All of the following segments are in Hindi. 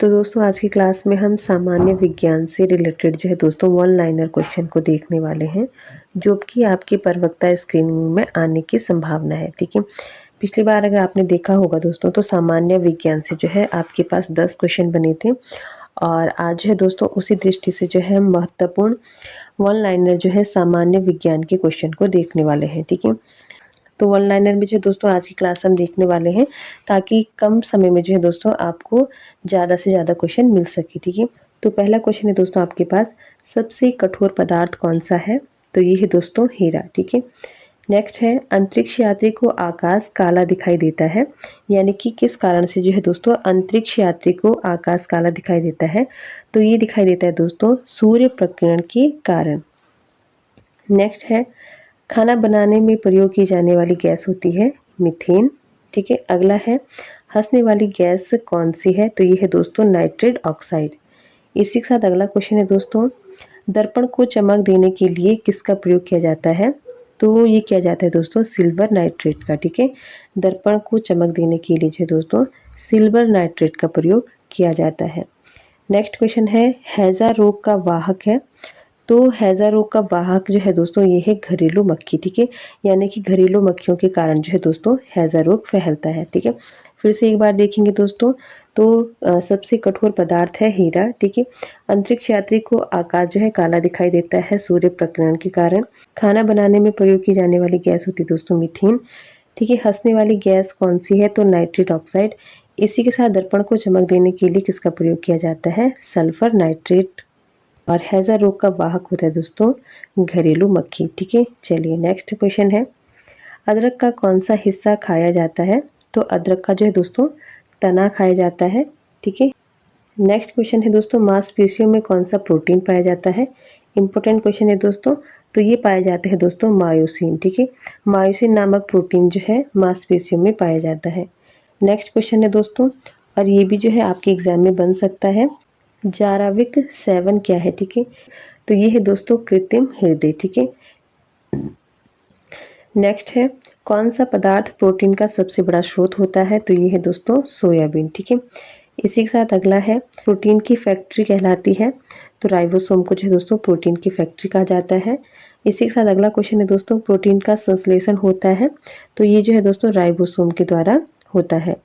तो दोस्तों आज की क्लास में हम सामान्य विज्ञान से रिलेटेड जो है दोस्तों वन लाइनर क्वेश्चन को देखने वाले हैं, जो कि आपकी प्रवक्ता स्क्रीनिंग में आने की संभावना है। ठीक है, पिछली बार अगर आपने देखा होगा दोस्तों तो सामान्य विज्ञान से जो है आपके पास 10 क्वेश्चन बने थे और आज जो है दोस्तों उसी दृष्टि से जो है महत्वपूर्ण वन लाइनर जो है सामान्य विज्ञान के क्वेश्चन को देखने वाले हैं। ठीक है, तो वन लाइनर में जो दोस्तों आज की क्लास हम देखने वाले हैं, ताकि कम समय में जो है दोस्तों आपको ज़्यादा से ज़्यादा क्वेश्चन मिल सके। ठीक है, तो पहला क्वेश्चन है दोस्तों आपके पास, सबसे कठोर पदार्थ कौन सा है? तो ये है दोस्तों हीरा। ठीक है, नेक्स्ट है, अंतरिक्ष यात्री को आकाश काला दिखाई देता है, यानी कि किस कारण से जो है दोस्तों अंतरिक्ष यात्री को आकाश काला दिखाई देता है? तो ये दिखाई देता है दोस्तों सूर्य प्रकीर्णन के कारण। नेक्स्ट है, खाना बनाने में प्रयोग की जाने वाली गैस होती है मीथेन। ठीक है, अगला है, हंसने वाली गैस कौन सी है? तो ये है दोस्तों नाइट्रेट ऑक्साइड। इसी के साथ अगला क्वेश्चन है दोस्तों, दर्पण को चमक देने के लिए किसका प्रयोग किया जाता है? तो ये किया जाता है दोस्तों सिल्वर नाइट्रेट का। ठीक है, दर्पण को चमक देने के लिए जो है दोस्तों सिल्वर नाइट्रेट का प्रयोग किया जाता है। नेक्स्ट क्वेश्चन है, हैजा रोग का वाहक है? तो हैजा रोग का वाहक जो है दोस्तों ये है घरेलू मक्खी। ठीक है, यानी कि घरेलू मक्खियों के कारण जो है दोस्तों हैजा रोग फैलता है। ठीक है, फिर से एक बार देखेंगे दोस्तों, तो सबसे कठोर पदार्थ है हीरा। ठीक है, अंतरिक्ष यात्री को आकाश जो है काला दिखाई देता है सूर्य प्रकीर्णन के कारण। खाना बनाने में प्रयोग की जाने वाली गैस होती है दोस्तों मीथेन। ठीक है, हंसने वाली गैस कौन सी है? तो नाइट्रेट ऑक्साइड। इसी के साथ दर्पण को चमक देने के लिए किसका प्रयोग किया जाता है? Sulphur nitrate. और हैजा रोग का वाहक होता है दोस्तों घरेलू मक्खी। ठीक है, चलिए नेक्स्ट क्वेश्चन है, अदरक का कौन सा हिस्सा खाया जाता है? तो अदरक का जो है दोस्तों तना खाया जाता है। ठीक है, नेक्स्ट क्वेश्चन है दोस्तों, मांसपेशियों में कौन सा प्रोटीन पाया जाता है? इंपॉर्टेंट क्वेश्चन है दोस्तों, तो ये पाए जाते हैं दोस्तों मायोसिन। ठीक है, मायोसिन नामक प्रोटीन जो है मांसपेशियों में पाया जाता है। नेक्स्ट क्वेश्चन है दोस्तों, और ये भी जो है आपके एग्जाम में बन सकता है, जाराविक 7 क्या है? ठीक है, तो ये है दोस्तों कृत्रिम हृदय। ठीक है, नेक्स्ट है, कौन सा पदार्थ प्रोटीन का सबसे बड़ा स्रोत होता है? तो ये है दोस्तों सोयाबीन। ठीक है, इसी के साथ अगला है, प्रोटीन की फैक्ट्री कहलाती है? तो राइबोसोम को जो है दोस्तों प्रोटीन की फैक्ट्री कहा जाता है। इसी के साथ अगला क्वेश्चन है दोस्तों, प्रोटीन का संश्लेषण होता है? तो ये जो है दोस्तों राइबोसोम के द्वारा होता है।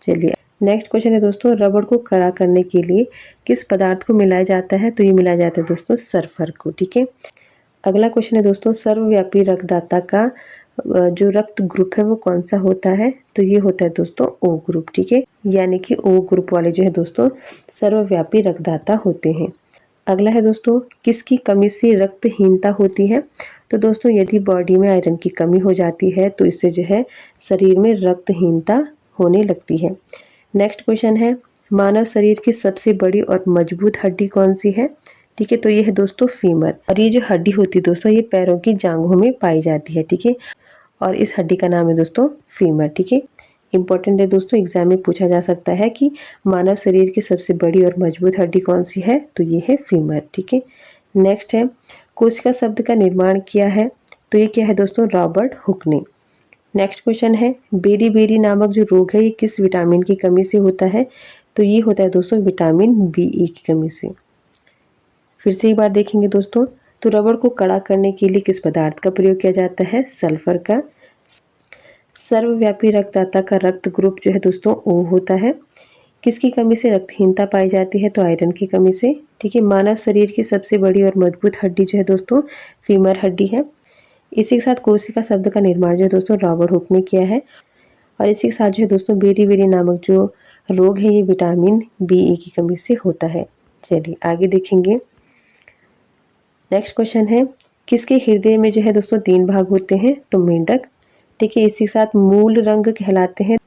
चलिए नेक्स्ट क्वेश्चन है दोस्तों, रबड़ को कड़ा करने के लिए किस पदार्थ को मिलाया जाता है? तो ये मिलाया जाता है दोस्तों सल्फर को। ठीक है, अगला क्वेश्चन है दोस्तों, सर्वव्यापी रक्तदाता का जो रक्त ग्रुप है वो कौन सा होता है? तो ये होता है दोस्तों ओ ग्रुप। ठीक है, यानी कि ओ ग्रुप वाले जो है दोस्तों सर्वव्यापी रक्तदाता होते हैं। अगला है दोस्तों, किसकी कमी से रक्तहीनता होती है? तो दोस्तों यदि बॉडी में आयरन की कमी हो जाती है तो इससे जो है शरीर में रक्तहीनता होने लगती है। नेक्स्ट क्वेश्चन है, मानव शरीर की सबसे बड़ी और मजबूत हड्डी कौन सी है? ठीक है, तो ये है दोस्तों फीमर। और ये जो हड्डी होती है दोस्तों ये पैरों की जांघों में पाई जाती है। ठीक है, और इस हड्डी का नाम है दोस्तों फीमर। ठीक है, इंपॉर्टेंट है दोस्तों, एग्जाम में पूछा जा सकता है कि मानव शरीर की सबसे बड़ी और मजबूत हड्डी कौन सी है? तो ये है फीमर। ठीक है, नेक्स्ट है, कोशिका शब्द का निर्माण किया है? तो ये क्या है दोस्तों रॉबर्ट हुक ने। नेक्स्ट क्वेश्चन है, बेरी बेरी नामक जो रोग है ये किस विटामिन की कमी से होता है? तो ये होता है दोस्तों विटामिन बी की कमी से। फिर से एक बार देखेंगे दोस्तों, तो रबड़ को कड़ा करने के लिए किस पदार्थ का प्रयोग किया जाता है? सल्फर का। सर्वव्यापी रक्तदाता का रक्त ग्रुप जो है दोस्तों ओ होता है। किसकी कमी से रक्तहीनता पाई जाती है? तो आयरन की कमी से। ठीक है, मानव शरीर की सबसे बड़ी और मजबूत हड्डी जो है दोस्तों फीमर हड्डी है। इसी के साथ कोशिका शब्द का निर्माण जो है दोस्तों रॉबर्ट हुक ने किया है। और इसी के साथ जो है दोस्तों बेरी बेरी नामक जो रोग है ये विटामिन बी की कमी से होता है। चलिए आगे देखेंगे, नेक्स्ट क्वेश्चन है, किसके हृदय में जो है दोस्तों 3 भाग होते हैं? तो मेंढक। ठीक है, इसी के साथ मूल रंग कहलाते हैं?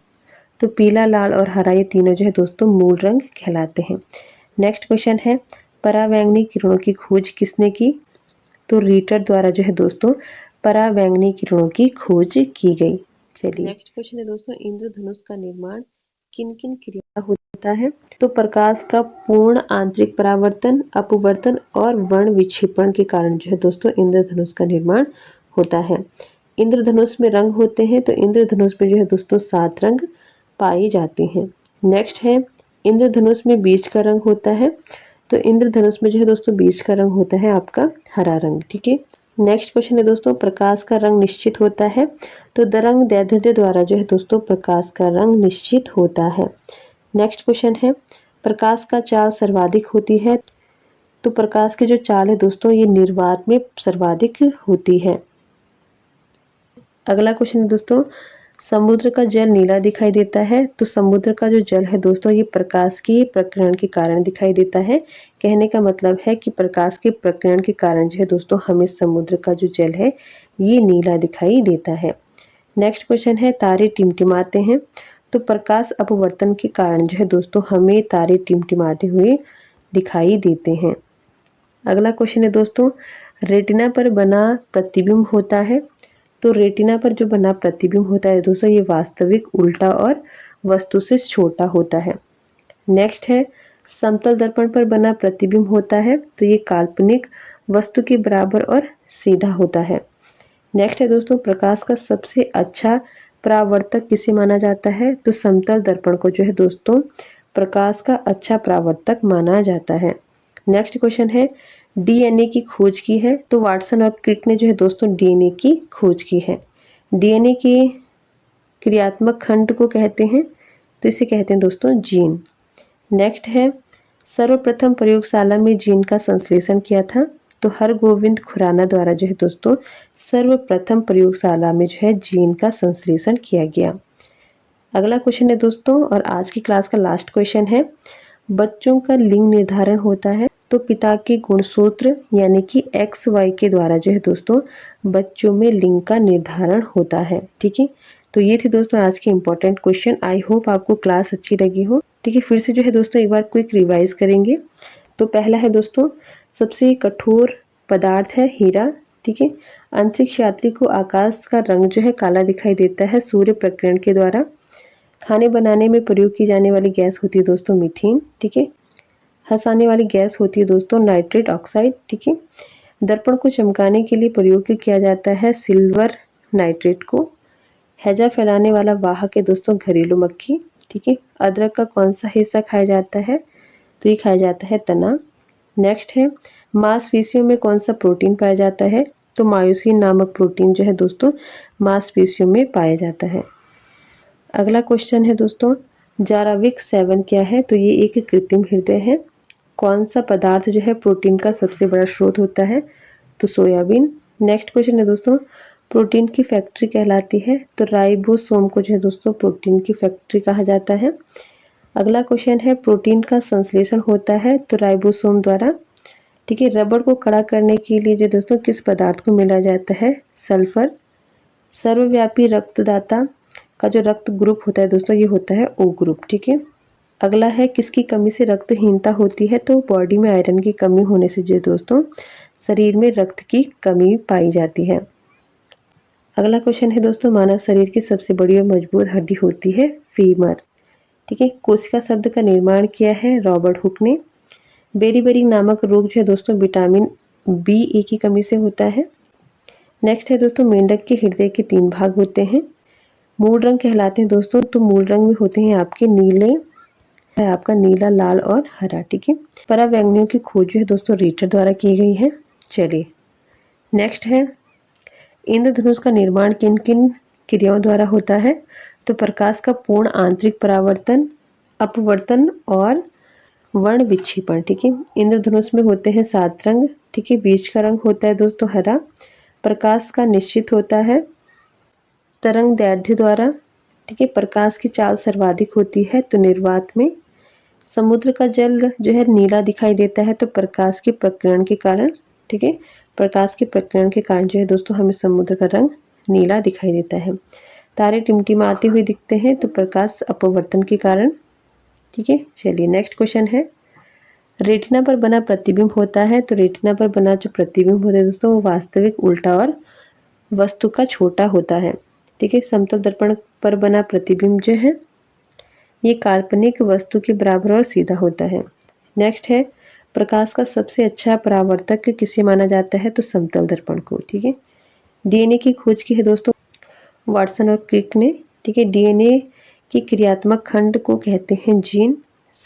तो पीला, लाल और हरा ये तीनों जो है दोस्तों मूल रंग कहलाते हैं। नेक्स्ट क्वेश्चन है, पराबैंगनी किरणों की खोज किसने की? तो रीटर द्वारा जो है दोस्तों पराबैंगनी किरणों की खोज की गई। चलिए नेक्स्ट क्वेश्चन है दोस्तों, इंद्रधनुष का निर्माण किन किन क्रिया होता है? तो प्रकाश का पूर्ण आंतरिक परावर्तन, अपवर्तन और वर्ण विक्षेपण के कारण जो है दोस्तों इंद्रधनुष का निर्माण होता है। इंद्रधनुष में रंग होते हैं? तो इंद्रधनुष में जो है दोस्तों 7 रंग पाए जाते हैं। नेक्स्ट है, इंद्रधनुष में बीज का रंग होता है, तो इंद्रधनुष में जो है दोस्तों बीज का रंग होता है आपका हरा रंग। ठीक है, नेक्स्ट क्वेश्चन है दोस्तों, प्रकाश का रंग निश्चित होता है, तो तरंग दैर्ध्य द्वारा जो है दोस्तों प्रकाश का रंग निश्चित होता है। नेक्स्ट क्वेश्चन है, प्रकाश का चाल सर्वाधिक होती है, तो प्रकाश की जो चाल है दोस्तों ये निर्वात में सर्वाधिक होती है। अगला क्वेश्चन है दोस्तों, समुद्र का जल नीला दिखाई देता है, तो समुद्र का जो जल है दोस्तों ये प्रकाश के प्रकीर्णन के कारण दिखाई देता है। कहने का मतलब है कि प्रकाश के प्रकीर्णन के कारण जो है दोस्तों हमें समुद्र का जो जल है ये नीला दिखाई देता है। नेक्स्ट क्वेश्चन है, तारे टिमटिमाते हैं, तो प्रकाश अपवर्तन के कारण जो है दोस्तों हमें तारे टिमटिमाते हुए दिखाई देते हैं। अगला क्वेश्चन है दोस्तों, रेटिना पर बना प्रतिबिंब होता है, तो रेटिना पर जो बना प्रतिबिंब होता है दोस्तों ये वास्तविक, उल्टा और वस्तु से छोटा होता है। नेक्स्ट है, समतल दर्पण पर बना प्रतिबिंब होता है, तो ये काल्पनिक, वस्तु के बराबर और सीधा होता है। नेक्स्ट है दोस्तों, प्रकाश का सबसे अच्छा परावर्तक किसे माना जाता है, तो समतल दर्पण को जो है दोस्तों प्रकाश का अच्छा परावर्तक माना जाता है। नेक्स्ट क्वेश्चन है, डीएनए की खोज की है, तो वाटसन और क्रिक ने जो है दोस्तों डीएनए की खोज की है। डीएनए के क्रियात्मक खंड को कहते हैं, तो इसे कहते हैं दोस्तों जीन। नेक्स्ट है, सर्वप्रथम प्रयोगशाला में जीन का संश्लेषण किया था, तो हरगोविंद खुराना द्वारा जो है दोस्तों सर्वप्रथम प्रयोगशाला में जो है जीन का संश्लेषण किया गया। अगला क्वेश्चन है दोस्तों, और आज की क्लास का लास्ट क्वेश्चन है, बच्चों का लिंग निर्धारण होता है, तो पिता के गुणसूत्र यानी कि XY के द्वारा जो है दोस्तों बच्चों में लिंग का निर्धारण होता है। ठीक है, तो ये थी दोस्तों आज की इंपॉर्टेंट क्वेश्चन। आई होप आपको क्लास अच्छी लगी हो। ठीक है, फिर से जो है दोस्तों एक बार क्विक रिवाइज करेंगे। तो पहला है दोस्तों, सबसे कठोर पदार्थ है हीरा। ठीक है, अंतरिक्ष यात्री को आकाश का रंग जो है काला दिखाई देता है सूर्य प्रकीर्णन के द्वारा। खाने बनाने में प्रयोग की जाने वाली गैस होती है दोस्तों मीथेन। ठीक है, हंसाने वाली गैस होती है दोस्तों नाइट्रेट ऑक्साइड। ठीक है, दर्पण को चमकाने के लिए प्रयोग किया जाता है सिल्वर नाइट्रेट को। हैजा फैलाने वाला वाहक है दोस्तों घरेलू मक्खी। ठीक है, अदरक का कौन सा हिस्सा खाया जाता है, तो ये खाया जाता है तना। नेक्स्ट है, मांसपेशियों में कौन सा प्रोटीन पाया जाता है, तो मायोसिन नामक प्रोटीन जो है दोस्तों मांसपेशियों में पाया जाता है। अगला क्वेश्चन है दोस्तों, जाराविक 7 क्या है, तो ये एक कृत्रिम हृदय है। कौन सा पदार्थ जो है प्रोटीन का सबसे बड़ा स्रोत होता है, तो सोयाबीन। नेक्स्ट क्वेश्चन है दोस्तों, प्रोटीन की फैक्ट्री कहलाती है, तो राइबोसोम को जो है दोस्तों प्रोटीन की फैक्ट्री कहा जाता है। अगला क्वेश्चन है, प्रोटीन का संश्लेषण होता है तो राइबोसोम द्वारा। ठीक है, रबड़ को कड़ा करने के लिए जो दोस्तों किस पदार्थ को मिलाया जाता है, सल्फर। सर्वव्यापी रक्तदाता का जो रक्त ग्रुप होता है दोस्तों ये होता है O ग्रुप। ठीक है, अगला है, किसकी कमी से रक्तहीनता होती है, तो बॉडी में आयरन की कमी होने से जो दोस्तों शरीर में रक्त की कमी पाई जाती है। अगला क्वेश्चन है दोस्तों, मानव शरीर की सबसे बड़ी और मजबूत हड्डी होती है फीमर। ठीक है, कोशिका शब्द का निर्माण किया है रॉबर्ट हुक ने। बेरीबेरी नामक रोग जो है दोस्तों विटामिन B1 की कमी से होता है। नेक्स्ट है दोस्तों, मेंढक के हृदय के 3 भाग होते हैं। मूल रंग कहलाते हैं दोस्तों, तो मूल रंग में होते हैं आपके नीले, है आपका नीला, लाल और हरा। ठीक है, परावैंगनियों की खोज जो है दोस्तों रीटर द्वारा की गई है। चलिए नेक्स्ट है, इंद्रधनुष का निर्माण किन किन क्रियाओं द्वारा होता है, तो प्रकाश का पूर्ण आंतरिक परावर्तन, अपवर्तन और वर्ण विक्षेपण। ठीक है, इंद्रधनुष में होते हैं 7 रंग। ठीक है, बीज का रंग होता है दोस्तों हरा। प्रकाश का निश्चित होता है तरंग दैर्ध्य द्वारा। ठीक है, प्रकाश की चाल सर्वाधिक होती है तो निर्वात में। समुद्र का जल जो है नीला दिखाई देता है तो प्रकाश के प्रकीर्णन के कारण। ठीक है, प्रकाश के प्रकीर्णन के कारण जो है दोस्तों हमें समुद्र का रंग नीला दिखाई देता है। तारे टिमटिमाते हुए दिखते हैं तो प्रकाश अपवर्तन के कारण। ठीक है, चलिए नेक्स्ट क्वेश्चन है, रेटिना पर बना प्रतिबिंब होता है, तो रेटिना पर बना जो प्रतिबिंब होता है दोस्तों वो वास्तविक, उल्टा और वस्तु का छोटा होता है। ठीक है, समतल दर्पण पर बना प्रतिबिंब जो है ये काल्पनिक, वस्तु के बराबर और सीधा होता है। नेक्स्ट है, प्रकाश का सबसे अच्छा परावर्तक किसे माना जाता है, तो समतल दर्पण को। ठीक है, डीएनए की खोज की है दोस्तों वाटसन और क्रिक ने। ठीक है, डीएनए की क्रियात्मक खंड को कहते हैं जीन।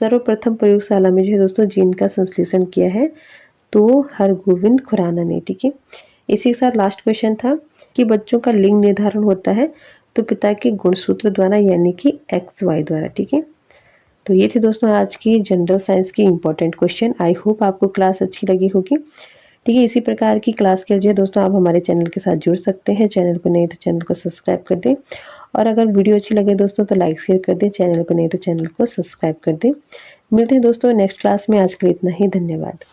सर्वप्रथम प्रयोगशाला में जो है दोस्तों जीन का संश्लेषण किया है तो हरगोविंद खुराना ने, ठीक है। इसी के साथ लास्ट क्वेश्चन था कि बच्चों का लिंग निर्धारण होता है तो पिता के गुणसूत्र द्वारा यानी कि XY द्वारा, ठीक है। तो ये थे दोस्तों आज की जनरल साइंस की इंपॉर्टेंट क्वेश्चन। आई होप आपको क्लास अच्छी लगी होगी, ठीक है। इसी प्रकार की क्लास के लिए दोस्तों आप हमारे चैनल के साथ जुड़ सकते हैं। चैनल पर नहीं तो चैनल को सब्सक्राइब कर दें, और अगर वीडियो अच्छी लगे दोस्तों तो लाइक शेयर कर दें। चैनल पर नहीं तो चैनल को सब्सक्राइब कर दें। मिलते हैं दोस्तों नेक्स्ट क्लास में। आज के लिए इतना ही, धन्यवाद।